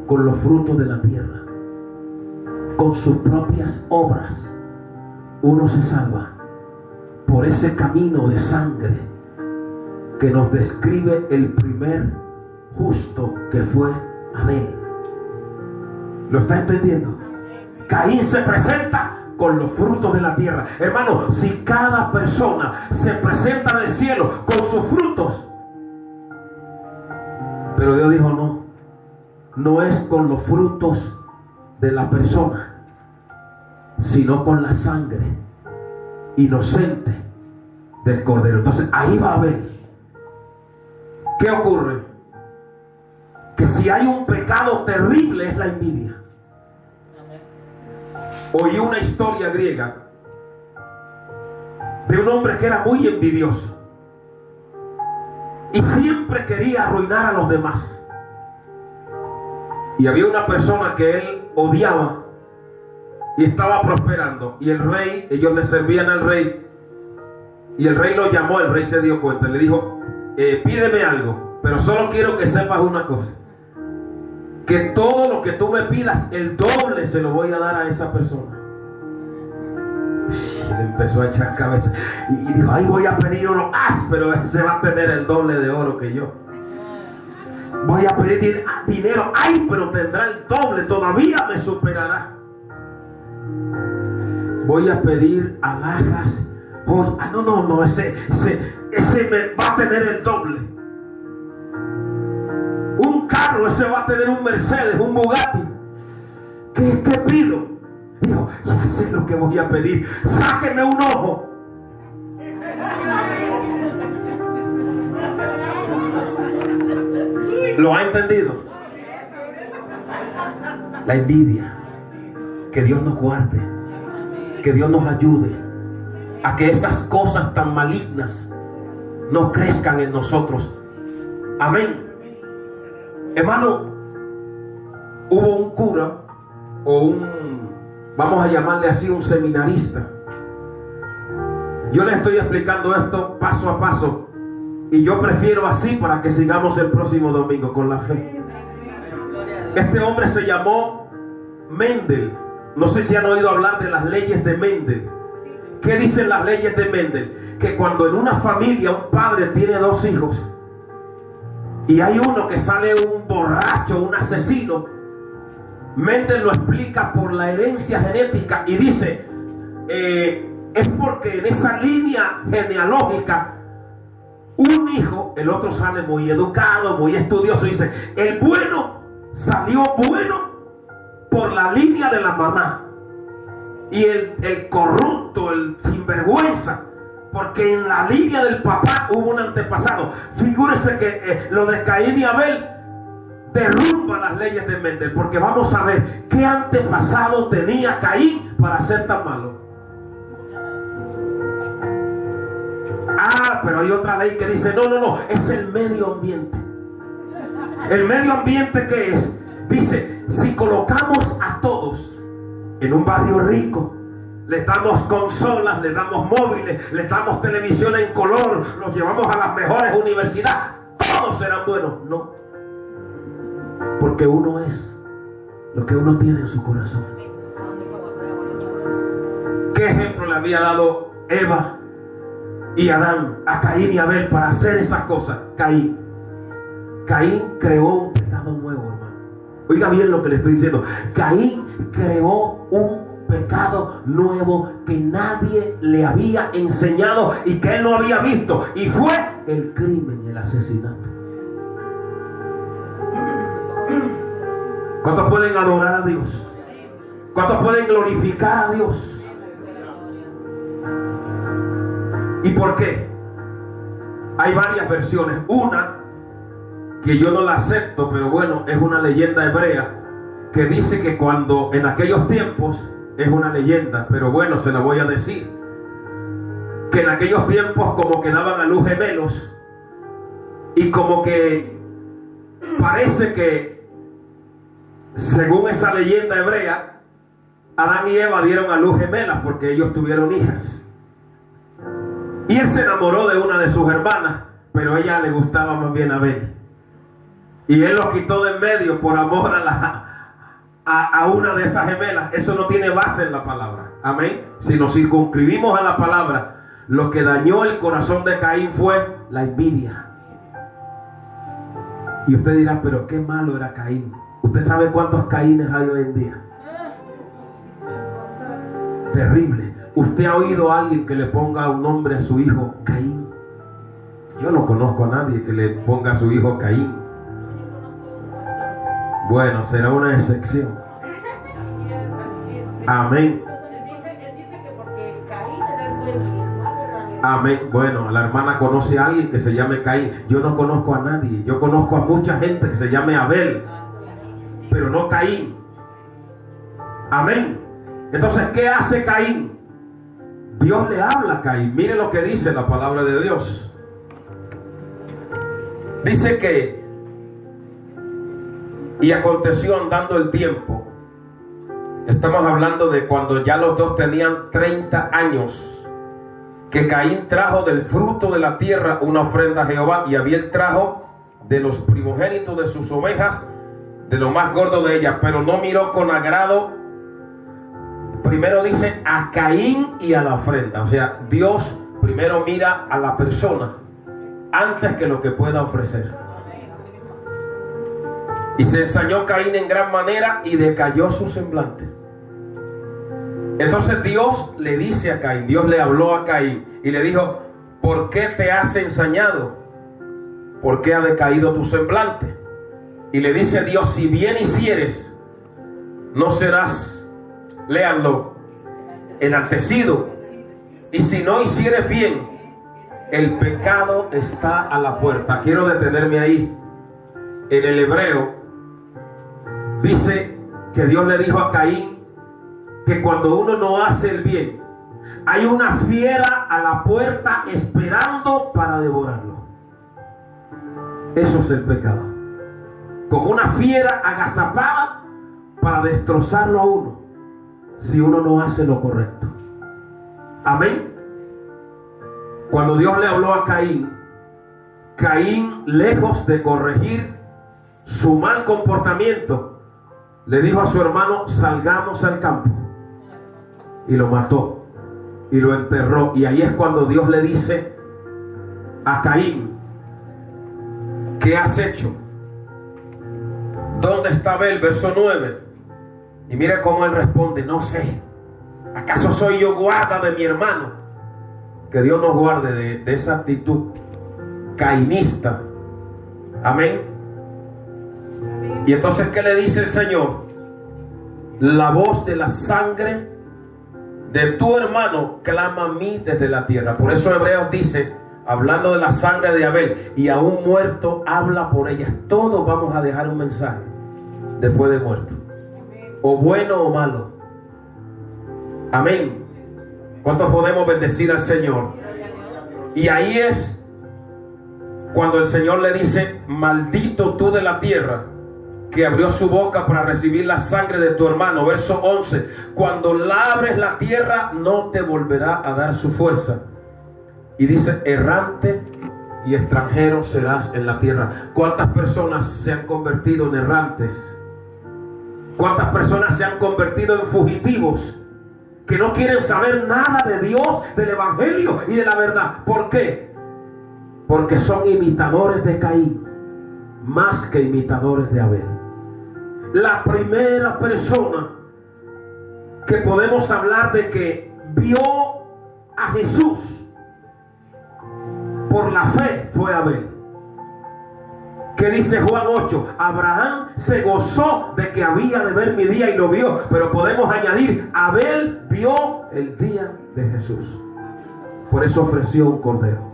con los frutos de la tierra. Con sus propias obras uno se salva por ese camino de sangre que nos describe el primer justo, que fue Abel. ¿Lo está entendiendo? Caín se presenta con los frutos de la tierra. Hermano, si cada persona se presenta del cielo con sus frutos, pero Dios dijo no es con los frutos de la persona, sino con la sangre inocente del cordero. Entonces ahí va a ver. ¿Qué ocurre? Que si hay un pecado terrible, es la envidia. Oí una historia griega de un hombre que era muy envidioso y siempre quería arruinar a los demás. Y había una persona que él odiaba y estaba prosperando, y el rey, ellos le servían al rey, y el rey lo llamó. El rey se dio cuenta, le dijo: pídeme algo, pero solo quiero que sepas una cosa, que todo lo que tú me pidas, el doble se lo voy a dar a esa persona. Él empezó a echar cabeza y dijo: ay, voy a pedir oro, pero ese va a tener el doble de oro que yo. Voy a pedir dinero, ay, pero tendrá el doble, todavía me superará. Voy a pedir alhajas, no, ese me va a tener el doble. Un carro, ese va a tener un Mercedes, un Bugatti. ¿Qué pido? Dijo: ya sé lo que voy a pedir, sáqueme un ojo. ¿Lo ha entendido? La envidia. Que Dios nos guarde, que Dios nos ayude a que esas cosas tan malignas no crezcan en nosotros. Amén. Hermano, hubo un cura, o vamos a llamarle así, un seminarista. Yo le estoy explicando esto paso a paso, y yo prefiero así para que sigamos el próximo domingo con la fe. Este hombre se llamó Mendel. No sé si han oído hablar de las leyes de Mendel. ¿Qué dicen las leyes de Mendel? Que cuando en una familia un padre tiene dos hijos y hay uno que sale un borracho, un asesino, Mendel lo explica por la herencia genética y dice: es porque en esa línea genealógica un hijo, el otro sale muy educado, muy estudioso. Dice: el bueno salió bueno por la línea de la mamá, y el corrupto, el sinvergüenza, porque en la línea del papá hubo un antepasado. Figúrese que lo de Caín y Abel derrumba las leyes de Mendel, porque vamos a ver qué antepasado tenía Caín para ser tan malo. Pero hay otra ley que dice: no, es el medio ambiente. ¿El medio ambiente qué es? Dice: si colocamos a todos en un barrio rico, les damos consolas, les damos móviles, les damos televisión en color, los llevamos a las mejores universidades, todos serán buenos. No, porque uno es lo que uno tiene en su corazón. ¿Qué ejemplo le había dado Eva y Adán a Caín y Abel para hacer esas cosas? Caín creó un pecado nuevo, hermano. Oiga bien lo que le estoy diciendo. Caín creó un pecado nuevo que nadie le había enseñado y que él no había visto, y fue el crimen, el asesinato. ¿Cuántos pueden adorar a Dios? ¿Cuántos pueden glorificar a Dios? ¿Y por qué? Hay varias versiones. Una que yo no la acepto, pero bueno, es una leyenda hebrea que dice que cuando en aquellos tiempos, es una leyenda, pero bueno, se la voy a decir, que en aquellos tiempos como que daban a luz gemelos, y como que parece que, según esa leyenda hebrea, Adán y Eva dieron a luz gemelas porque ellos tuvieron hijas. Y él se enamoró de una de sus hermanas, pero a ella le gustaba más bien a Abel. Y él lo quitó de en medio por amor a una de esas gemelas. Eso no tiene base en la palabra. Amén. Si nos circunscribimos a la palabra, lo que dañó el corazón de Caín fue la envidia. Y usted dirá, pero qué malo era Caín. ¿Usted sabe cuántos Caínes hay hoy en día? Terrible. ¿Usted ha oído a alguien que le ponga un nombre a su hijo Caín? Yo no conozco a nadie que le ponga a su hijo Caín. Bueno, será una excepción. Amén. Él dice que porque Caín era el bueno y el malo era el... Amén. Bueno, la hermana conoce a alguien que se llame Caín. Yo no conozco a nadie. Yo conozco a mucha gente que se llame Abel, pero no Caín. Amén. Entonces, ¿qué hace Caín? Dios le habla a Caín. Mire lo que dice la palabra de Dios. Dice que: y aconteció andando el tiempo. Estamos hablando de cuando ya los dos tenían 30 años, que Caín trajo del fruto de la tierra una ofrenda a Jehová, y Abel trajo de los primogénitos de sus ovejas, de lo más gordo de ellas, pero no miró con agrado. Primero dice a Caín y a la ofrenda. O sea, Dios primero mira a la persona antes que lo que pueda ofrecer. Y se ensañó Caín en gran manera y decayó su semblante. Entonces Dios le dice a Caín, Dios le habló a Caín y le dijo: ¿por qué te has ensañado? ¿Por qué ha decaído tu semblante? Y le dice Dios: si bien hicieres, no serás, léanlo, enaltecido. Y si no hicieres bien, el pecado está a la puerta. Quiero detenerme ahí. En el hebreo dice que Dios le dijo a Caín que cuando uno no hace el bien, hay una fiera a la puerta esperando para devorarlo. Eso es el pecado. Como una fiera agazapada para destrozarlo a uno, si uno no hace lo correcto. Amén. Cuando Dios le habló a Caín, Caín, lejos de corregir su mal comportamiento, le dijo a su hermano: salgamos al campo. Y lo mató y lo enterró. Y ahí es cuando Dios le dice a Caín: ¿qué has hecho? ¿Dónde está Abel? Verso 9. Y mira cómo él responde: no sé. ¿Acaso soy yo guarda de mi hermano? Que Dios nos guarde de esa actitud cainista. Amén. Y entonces, ¿qué le dice el Señor? La voz de la sangre de tu hermano clama a mí desde la tierra. Por eso Hebreos dice, hablando de la sangre de Abel, y aún muerto habla por ellas. Todos vamos a dejar un mensaje después de muerto, o bueno o malo. Amén. ¿Cuántos podemos bendecir al Señor? Y ahí es cuando el Señor le dice: maldito tú de la tierra, que abrió su boca para recibir la sangre de tu hermano. Verso 11. Cuando labres la tierra, no te volverá a dar su fuerza. Y dice: errante y extranjero serás en la tierra. ¿Cuántas personas se han convertido en errantes? ¿Cuántas personas se han convertido en fugitivos? Que no quieren saber nada de Dios, del evangelio y de la verdad. ¿Por qué? Porque son imitadores de Caín más que imitadores de Abel. La primera persona que podemos hablar de que vio a Jesús por la fe fue Abel. ¿Qué dice Juan 8? Abraham se gozó de que había de ver mi día y lo vio. Pero podemos añadir, Abel vio el día de Jesús. Por eso ofreció un cordero.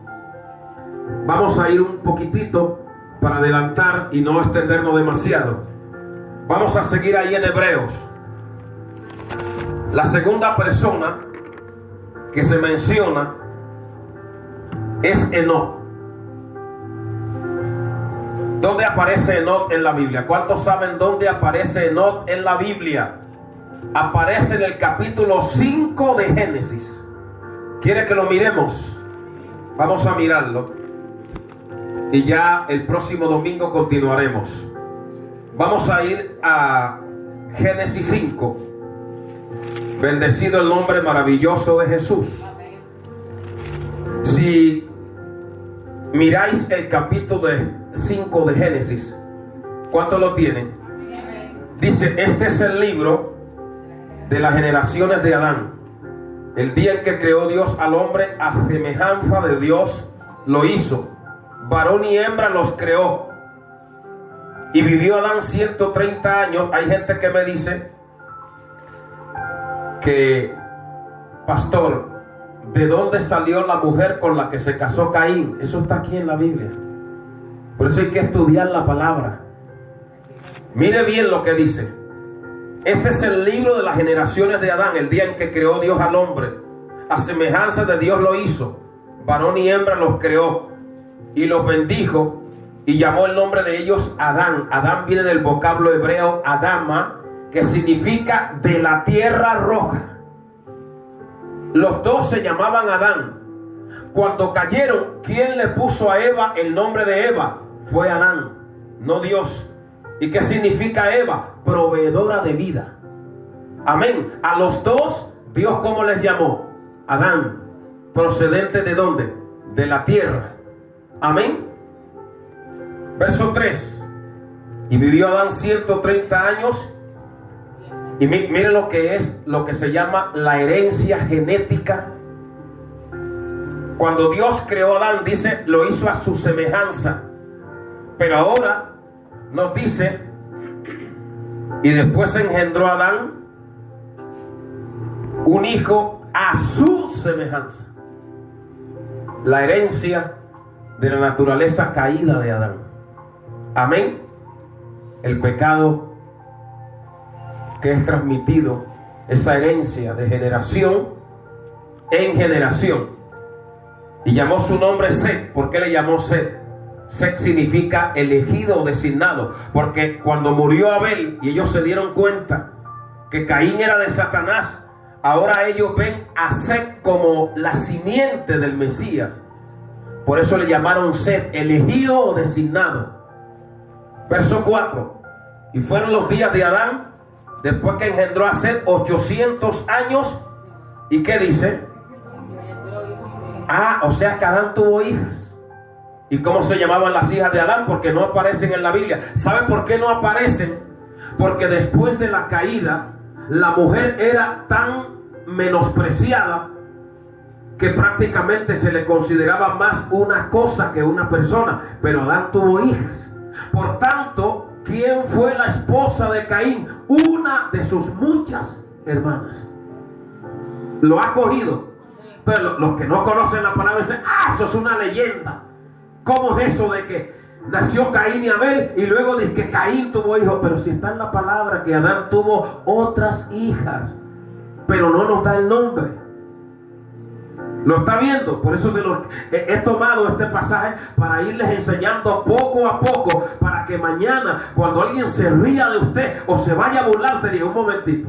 Vamos a ir un poquitito para adelantar y no extendernos demasiado. Vamos a seguir ahí en Hebreos. La segunda persona que se menciona es Enoc. ¿Dónde aparece Enoc en la Biblia? ¿Cuántos saben dónde aparece Enoc en la Biblia? Aparece en el capítulo 5 de Génesis. ¿Quiere que lo miremos? Vamos a mirarlo. Y ya el próximo domingo continuaremos. Vamos a ir a Génesis 5. Bendecido el nombre maravilloso de Jesús. Si miráis el capítulo 5 de Génesis, ¿cuánto lo tienen? Dice, este es el libro de las generaciones de Adán. El día en que creó Dios al hombre, a semejanza de Dios lo hizo. Varón y hembra los creó. Y vivió Adán 130 años. Hay gente que me dice que, pastor, ¿de dónde salió la mujer con la que se casó Caín? Eso está aquí en la Biblia. Por eso hay que estudiar la palabra. Mire bien lo que dice. Este es el libro de las generaciones de Adán, el día en que creó Dios al hombre. A semejanza de Dios lo hizo. Varón y hembra los creó. Y los bendijo y llamó el nombre de ellos Adán. Adán viene del vocablo hebreo Adama, que significa de la tierra roja. Los dos se llamaban Adán. Cuando cayeron, ¿quién le puso a Eva el nombre de Eva? Fue Adán, no Dios. ¿Y qué significa Eva? Proveedora de vida. Amén. A los dos, Dios, ¿cómo les llamó? Adán. ¿Procedente de dónde? De la tierra. Amén. Verso 3. Y vivió Adán 130 años. Y mire lo que es, lo que se llama la herencia genética. Cuando Dios creó a Adán, dice, lo hizo a su semejanza. Pero ahora nos dice, y después engendró a Adán un hijo a su semejanza. La herencia de la naturaleza caída de Adán. Amén. El pecado que es transmitido, esa herencia de generación en generación. Y llamó su nombre Set. ¿Por qué le llamó Set? Set significa elegido o designado. Porque cuando murió Abel y ellos se dieron cuenta que Caín era de Satanás, ahora ellos ven a Set como la simiente del Mesías. Por eso le llamaron Set, elegido o designado. Verso 4. Y fueron los días de Adán, después que engendró a Set, 800 años. ¿Y qué dice? O sea que Adán tuvo hijas. ¿Y cómo se llamaban las hijas de Adán? Porque no aparecen en la Biblia. ¿Sabe por qué no aparecen? Porque después de la caída, la mujer era tan menospreciada que prácticamente se le consideraba más una cosa que una persona. Pero Adán tuvo hijas. Por tanto, ¿quién fue la esposa de Caín? Una de sus muchas hermanas. Lo ha cogido. Pero los que no conocen la palabra dicen, eso es una leyenda. ¿Cómo es eso de que nació Caín y Abel y luego dice que Caín tuvo hijos? Pero si está en la palabra que Adán tuvo otras hijas, pero no nos da el nombre. ¿Lo está viendo? Por eso he tomado este pasaje para irles enseñando poco a poco, para que mañana, cuando alguien se ría de usted o se vaya a burlar, te diga, un momentito.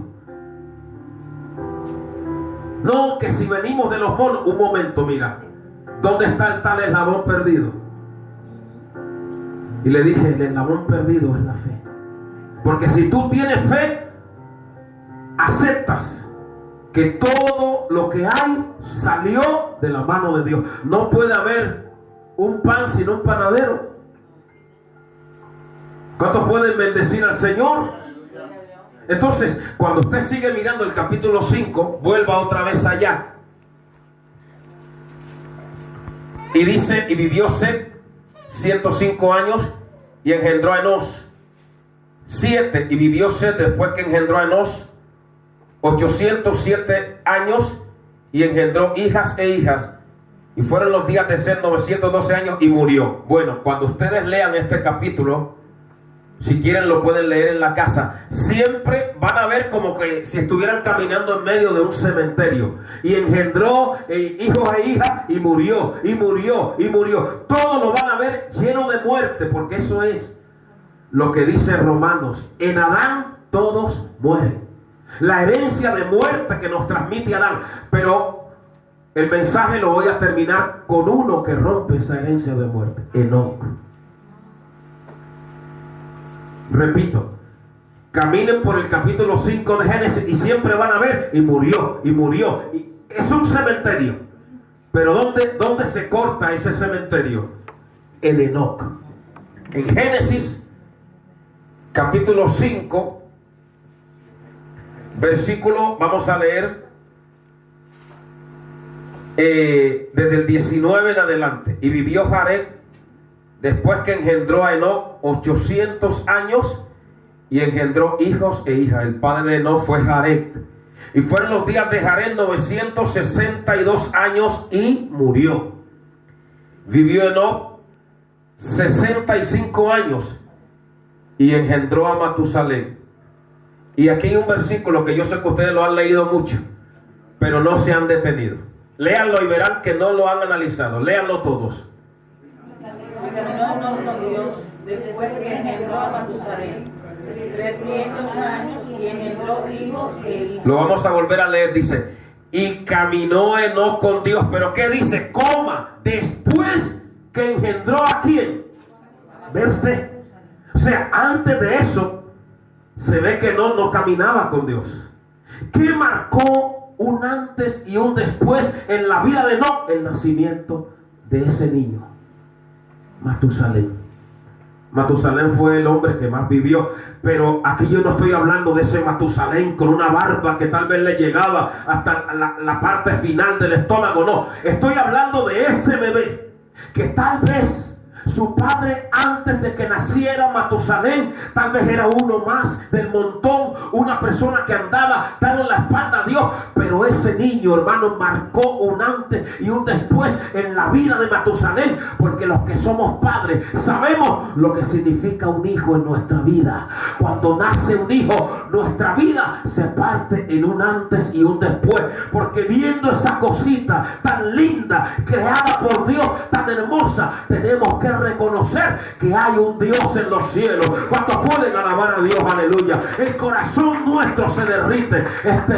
No, que si venimos de los monos, un momento, mira, ¿dónde está el tal eslabón perdido? Y le dije, el eslabón perdido es la fe. Porque si tú tienes fe, aceptas que todo lo que hay salió de la mano de Dios. No puede haber un pan sin un panadero. ¿Cuántos pueden bendecir al Señor? Entonces, cuando usted sigue mirando el capítulo 5, vuelva otra vez allá. Y dice, y vivió Set 105 años y engendró a Enos 7, y vivió Set después que engendró a Enos 807 años, y engendró hijas e hijas, y fueron los días de Set 912 años, y murió. Bueno, cuando ustedes lean este capítulo, si quieren lo pueden leer en la casa, siempre van a ver como que si estuvieran caminando en medio de un cementerio. Y engendró hijos e hijas, y murió, y murió, y murió. Todo lo van a ver lleno de muerte, porque eso es lo que dice Romanos: en Adán todos mueren. La herencia de muerte que nos transmite Adán. Pero el mensaje lo voy a terminar con uno que rompe esa herencia de muerte: Enoc. Repito, caminen por el capítulo 5 de Génesis y siempre van a ver, y murió, y murió. Y es un cementerio. Pero ¿dónde se corta ese cementerio? En Enoc. En Génesis, capítulo 5, versículo, vamos a leer desde el 19 en adelante. Y vivió Jared, después que engendró a Enoc, 800 años, y engendró hijos e hijas. El padre de Enoc fue Jared. Y fueron los días de Jared 962 años, y murió. Vivió Enoc 65 años, y engendró a Matusalén. Y aquí hay un versículo que yo sé que ustedes lo han leído mucho, pero no se han detenido. Léanlo y verán que no lo han analizado. Léanlo todos. Caminó con Dios después que engendró a Matusalén 300 años, y engendró hijos e hijas. Lo vamos a volver a leer. Dice: y caminó Enoc con Dios. Pero ¿qué dice? Coma, después que engendró ¿a quién? ¿Ve usted? O sea, antes de eso se ve que no caminaba con Dios. ¿Qué marcó un antes y un después en la vida de Enoc? El nacimiento de ese niño, Matusalén. Matusalén fue el hombre que más vivió. Pero aquí yo no estoy hablando de ese Matusalén con una barba que tal vez le llegaba hasta la parte final del estómago. No, estoy hablando de ese bebé que tal vez su padre, antes de que naciera Matusalén, tal vez era uno más del montón, una persona que andaba dando la espalda a Dios. Pero ese niño, hermano, marcó un antes y un después en la vida de Matusalén, porque los que somos padres sabemos lo que significa un hijo en nuestra vida. Cuando nace un hijo, nuestra vida se parte en un antes y un después, porque viendo esa cosita tan linda, creada por Dios, tan hermosa, tenemos que reconocer que hay un Dios en los cielos. ¿Cuántos pueden alabar a Dios? Aleluya. El corazón nuestro se derrite.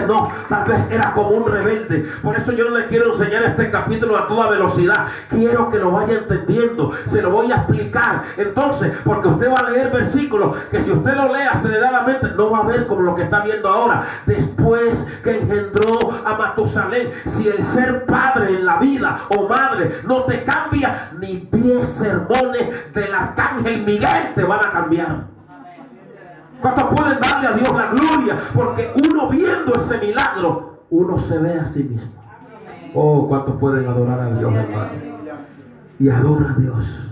No, tal vez era como un rebelde. Por eso yo no le quiero enseñar este capítulo a toda velocidad. Quiero que lo vaya entendiendo. Se lo voy a explicar. Entonces, porque usted va a leer versículos que si usted lo lea aceleradamente, no va a ver como lo que está viendo ahora. Después que engendró a Matusalén, si el ser padre en la vida o madre no te cambia, ni 10 sermones del arcángel Miguel te van a cambiar. ¿Cuántos pueden darle a Dios la gloria? Porque uno viendo ese milagro, uno se ve a sí mismo. Oh, ¿cuántos pueden adorar a Dios, hermano? Y adora a Dios.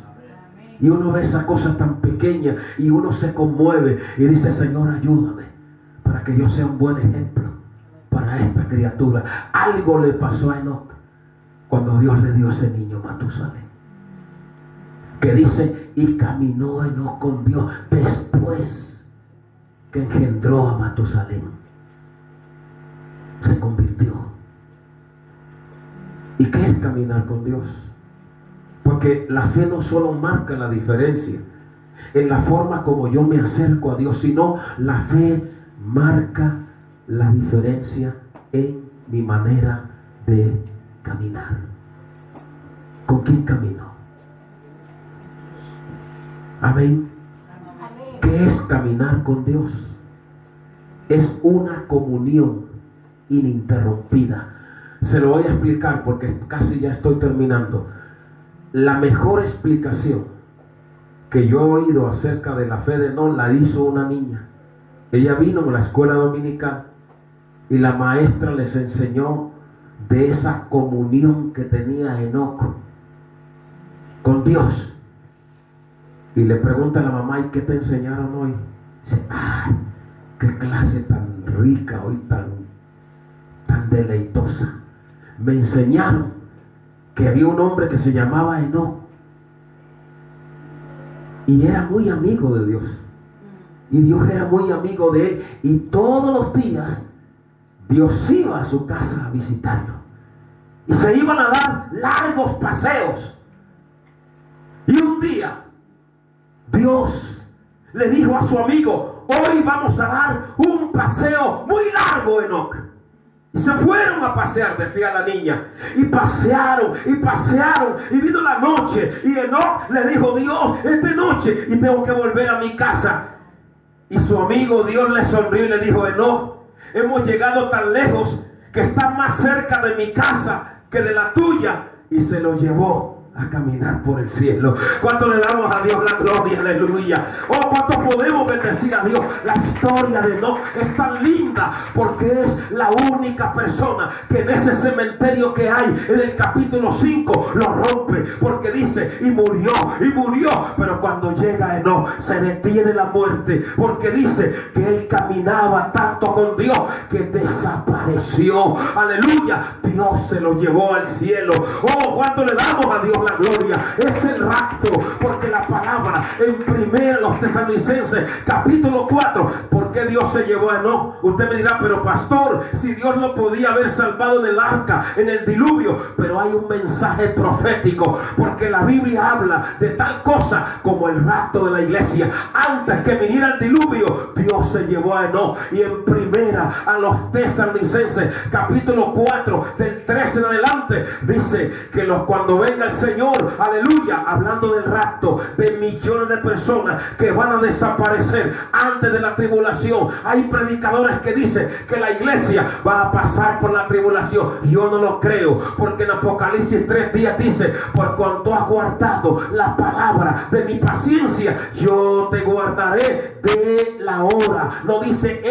Y uno ve esa cosa tan pequeña y uno se conmueve y dice: Señor, ayúdame para que yo sea un buen ejemplo para esta criatura. Algo le pasó a Enoc cuando Dios le dio a ese niño Matusalén, que dice: y caminó Enoc con Dios después que engendró a Matusalén. Se convirtió. ¿Y qué es caminar con Dios? Porque la fe no solo marca la diferencia en la forma como yo me acerco a Dios, sino la fe marca la diferencia en mi manera de caminar. ¿Con quién camino? Amén. ¿Qué es caminar con Dios? Es una comunión ininterrumpida. Se lo voy a explicar porque casi ya estoy terminando. La mejor explicación que yo he oído acerca de la fe de Enoc la hizo una niña. Ella vino a la escuela dominical y la maestra les enseñó de esa comunión que tenía Enoc con Dios. Y le pregunta a la mamá: ¿y qué te enseñaron hoy? Dice: ¡ay, qué clase tan rica hoy, tan deleitosa! Me enseñaron que había un hombre que se llamaba Enoc y era muy amigo de Dios, y Dios era muy amigo de él, y todos los días Dios iba a su casa a visitarlo y se iban a dar largos paseos. Y un día Dios le dijo a su amigo: hoy vamos a dar un paseo muy largo, Enoc. Y se fueron a pasear, decía la niña. Y pasearon, y pasearon. Y vino la noche. Y Enoc le dijo: Dios, esta noche y tengo que volver a mi casa. Y su amigo Dios le sonrió y le dijo: Enoc, hemos llegado tan lejos que está más cerca de mi casa que de la tuya. Y se lo llevó a caminar por el cielo. ¿Cuánto le damos a Dios la gloria? Aleluya. Oh, ¿cuánto podemos bendecir a Dios? La historia de Enoc es tan linda porque es la única persona que en ese cementerio que hay en el capítulo 5 lo rompe, porque dice: y murió, pero cuando llega Enoc se detiene la muerte, porque dice que él caminaba tanto con Dios que desapareció. Aleluya. Dios se lo llevó al cielo. Oh, ¿cuánto le damos a Dios la gloria? Es el rapto, porque la palabra en 1 Tesalonicenses capítulo 4, ¿por qué Dios se llevó a Enoc? Usted me dirá: pero pastor, si Dios lo podía haber salvado en el arca, en el diluvio. Pero hay un mensaje profético, porque la Biblia habla de tal cosa como el rapto de la iglesia. Antes que viniera el diluvio, Dios se llevó a Enoc. Y en 1 Tesalonicenses capítulo 4 del 13 en adelante dice que cuando venga el Señor, aleluya, hablando del rapto de millones de personas que van a desaparecer antes de la tribulación. Hay predicadores que dicen que la iglesia va a pasar por la tribulación. Yo no lo creo, porque en Apocalipsis 3:10 dice: por cuanto has guardado la palabra de mi paciencia, yo te guardaré de la hora. No dice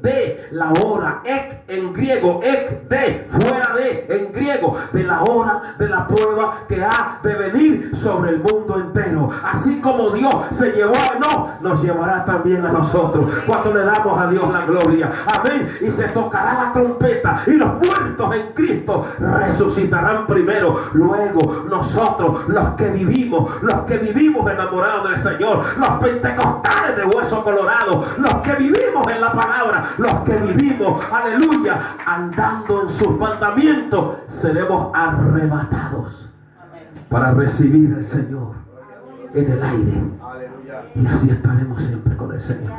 de la hora, ek en griego, ek de, fuera de, en griego, de la hora de la prueba que ha de venir sobre el mundo entero. Así como Dios se llevó a Enoc, nos llevará también a nosotros. Cuando le damos a Dios la gloria, amén. Y se tocará la trompeta y los muertos en Cristo resucitarán primero. Luego nosotros, los que vivimos enamorados del Señor, los pentecostales de hueso colorado, los que vivimos en la palabra, los que vivimos, aleluya, andando en sus mandamientos, seremos arrebatados para recibir al Señor en el aire. Y así estaremos siempre con el Señor.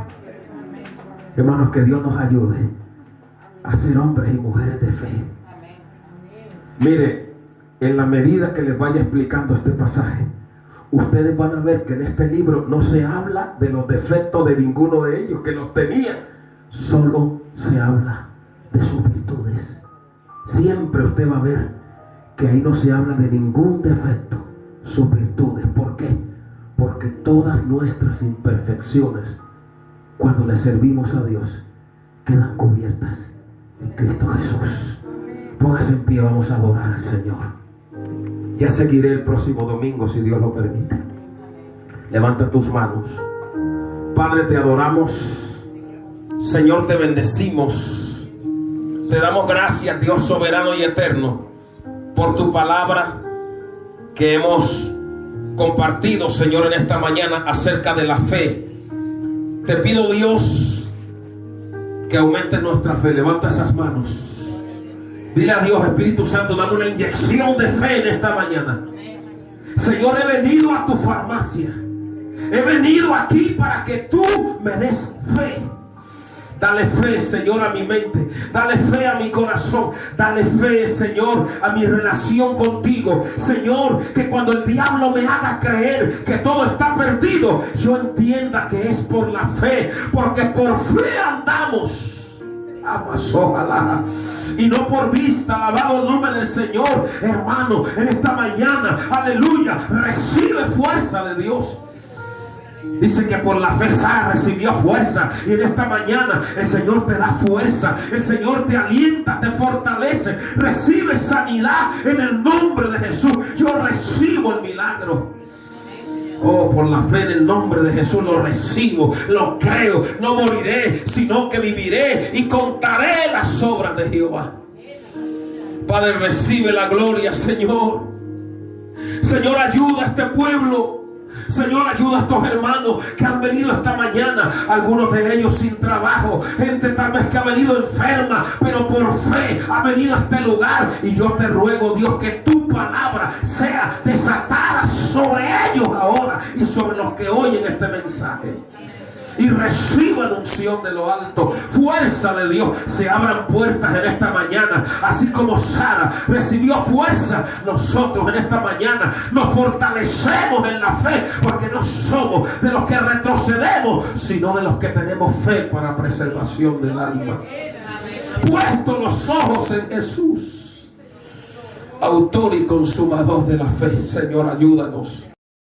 Hermanos, que Dios nos ayude a ser hombres y mujeres de fe. Mire, en la medida que les vaya explicando este pasaje, ustedes van a ver que en este libro no se habla de los defectos de ninguno de ellos, que los tenía. Solo se habla de sus virtudes. Siempre usted va a ver que ahí no se habla de ningún defecto, sus virtudes. ¿Por qué? Porque todas nuestras imperfecciones, cuando le servimos a Dios, quedan cubiertas en Cristo Jesús. Póngase en pie, vamos a adorar al Señor. Ya seguiré el próximo domingo, si Dios lo permite. Levanta tus manos. Padre, te adoramos. Señor, te bendecimos. Te damos gracias, Dios soberano y eterno, por tu palabra que hemos compartido, Señor, en esta mañana acerca de la fe. Te pido, Dios, que aumente nuestra fe. Levanta esas manos. Dile a Dios: Espíritu Santo, dame una inyección de fe en esta mañana. Señor, he venido a tu farmacia. He venido aquí para que tú me des fe. Dale fe, Señor, a mi mente. Dale fe a mi corazón. Dale fe, Señor, a mi relación contigo. Señor, que cuando el diablo me haga creer que todo está perdido, yo entienda que es por la fe. Porque por fe andamos. Amas, ojalá. Y no por vista. Alabado el nombre del Señor. Hermano, en esta mañana, aleluya, recibe fuerza de Dios. Dice que por la fe Sara recibió fuerza. Y en esta mañana el Señor te da fuerza. El Señor te alienta, te fortalece. Recibe sanidad en el nombre de Jesús. Yo recibo el milagro. Oh, por la fe en el nombre de Jesús lo recibo, lo creo. No moriré, sino que viviré y contaré las obras de Jehová. Padre, recibe la gloria, Señor. Señor, ayuda a este pueblo. Señor, ayuda a estos hermanos que han venido esta mañana, algunos de ellos sin trabajo, gente tal vez que ha venido enferma, pero por fe ha venido a este lugar. Y yo te ruego, Dios, que tu palabra sea desatada sobre ellos ahora y sobre los que oyen este mensaje. Y reciban unción de lo alto, fuerza de Dios. Se abran puertas en esta mañana, así como Sara recibió fuerza. Nosotros en esta mañana nos fortalecemos en la fe, porque no somos de los que retrocedemos, sino de los que tenemos fe para preservación del alma. Puesto los ojos en Jesús, autor y consumador de la fe. Señor, ayúdanos.